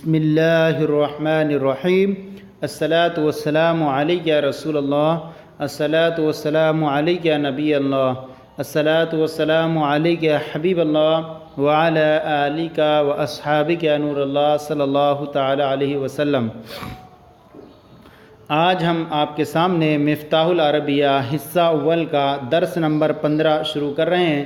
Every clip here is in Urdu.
بسم اللہ الرحمن الرحیم الصلاۃ والسلام علیک یا رسول اللہ الصلاۃ والسلام علیک یا نبی اللہ الصلاۃ والسلام علیک یا حبیب اللہ وعلی آلک و اصحابک یا نور اللہ صلی اللہ تعالی علیہ وسلم۔ آج ہم آپ کے سامنے مفتاح العربیہ حصہ اول کا درس نمبر 15 شروع کر رہے ہیں،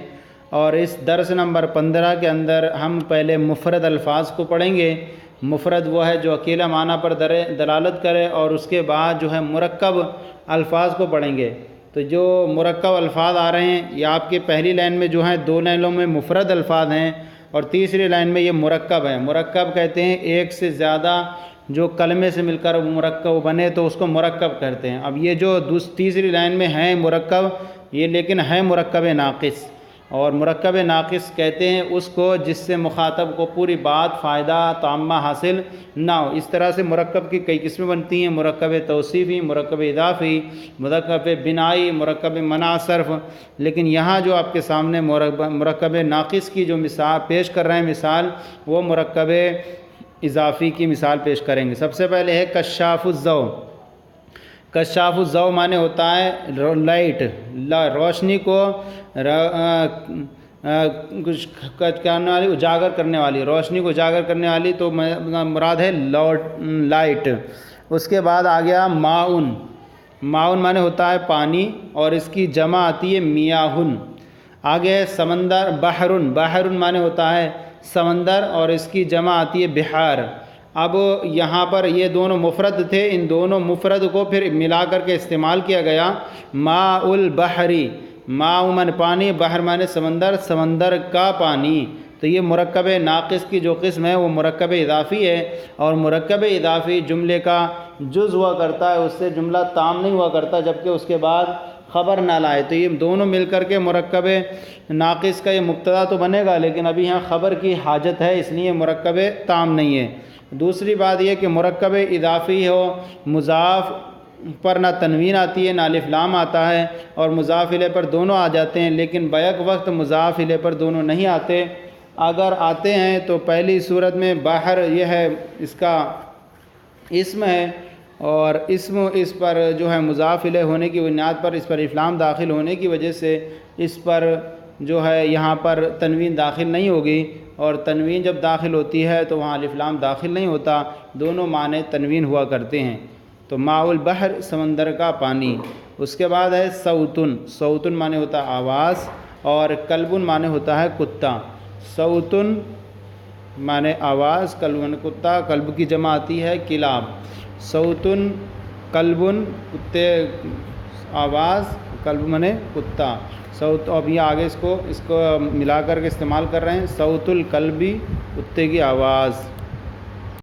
اور اس درس نمبر 15 کے اندر ہم پہلے مفرد الفاظ کو پڑھیں گے۔ مفرد وہ ہے جو اکیلا معنی پر دلالت کرے، اور اس کے بعد جو ہے مرکب الفاظ کو پڑھیں گے۔ تو جو مرکب الفاظ آ رہے ہیں یہ آپ کے پہلی لائن میں جو ہیں 2 لائنوں میں مفرد الفاظ ہیں، اور تیسری لائن میں یہ مرکب ہے۔ مرکب کہتے ہیں ایک سے زیادہ جو کلمے سے مل کر مرکب بنے تو اس کو مرکب کہتے ہیں۔ اب یہ جو تیسری لائن میں ہیں مرکب، یہ لیکن ہے مرکب ناقص، اور مرکب ناقص کہتے ہیں اس کو جس سے مخاطب کو پوری بات فائدہ تامہ حاصل نہ ہو۔ اس طرح سے مرکب کی کئی قسمیں بنتی ہیں: مرکب توصیفی، مرکب اضافی، مرکب بنائی، مرکب منع صرف۔ لیکن یہاں جو آپ کے سامنے مرکب ناقص کی جو مثال پیش کر رہے ہیں مثال، وہ مرکب اضافی کی مثال پیش کریں گے۔ سب سے پہلے ہے کشاف الضوء۔ کشاف الضوء معنی ہوتا ہے لائٹ، روشنی کو کرنے والی، اجاگر کرنے والی، روشنی کو اجاگر کرنے والی، تو مراد ہے لائٹ۔ اس کے بعد آ گیا ماؤن۔ ماؤن معنی ہوتا ہے پانی، اور اس کی جمع آتی ہے میاہن۔ آگے سمندر، بحرن۔ بحرن معنی ہوتا ہے سمندر، اور اس کی جمع آتی ہے بحار۔ اب یہاں پر یہ دونوں مفرد تھے، ان دونوں مفرد کو پھر ملا کر کے استعمال کیا گیا۔ ماء البحری، ماء من پانی، بحر معنی سمندر، سمندر کا پانی۔ تو یہ مرکب ناقص کی جو قسم ہے وہ مرکب اضافی ہے، اور مرکب اضافی جملے کا جز ہوا کرتا ہے، اس سے جملہ تام نہیں ہوا کرتا جبکہ اس کے بعد خبر نہ لائے۔ تو یہ دونوں مل کر کے مرکب ناقص کا یہ مبتدا تو بنے گا، لیکن ابھی یہاں خبر کی حاجت ہے، اس لیے مرکب تام نہیں ہے۔ دوسری بات یہ کہ مرکب اضافی ہو، مضاف پر نہ تنوین آتی ہے نہ الف لام آتا ہے، اور مضاف الیہ پر دونوں آ جاتے ہیں، لیکن بیک وقت مضاف الیہ پر دونوں نہیں آتے۔ اگر آتے ہیں تو پہلی صورت میں بحر یہ ہے اس کا اسم ہے، اور اسم اس پر جو ہے مضاف الیہ ہونے کی بنیاد پر اس پر الف لام داخل ہونے کی وجہ سے اس پر جو ہے یہاں پر تنوین داخل نہیں ہوگی، اور تنوین جب داخل ہوتی ہے تو وہاں الف لام داخل نہیں ہوتا، دونوں معنی تنوین ہوا کرتے ہیں۔ تو ماء البحر سمندر کا پانی۔ اس کے بعد ہے صوتن۔ صوتن معنی ہوتا ہے آواز، اور کلبن معنی ہوتا ہے کتا۔ صوتن معنی آواز، کلبن کتا، کلب کی جمع آتی ہے کلاب۔ صوتن کلبن کتے آواز، کلب معنی کتا۔ صوت، اب یہ آگے اس کو ملا کر کے استعمال کر رہے ہیں، صوت الکلبی کتے کی آواز۔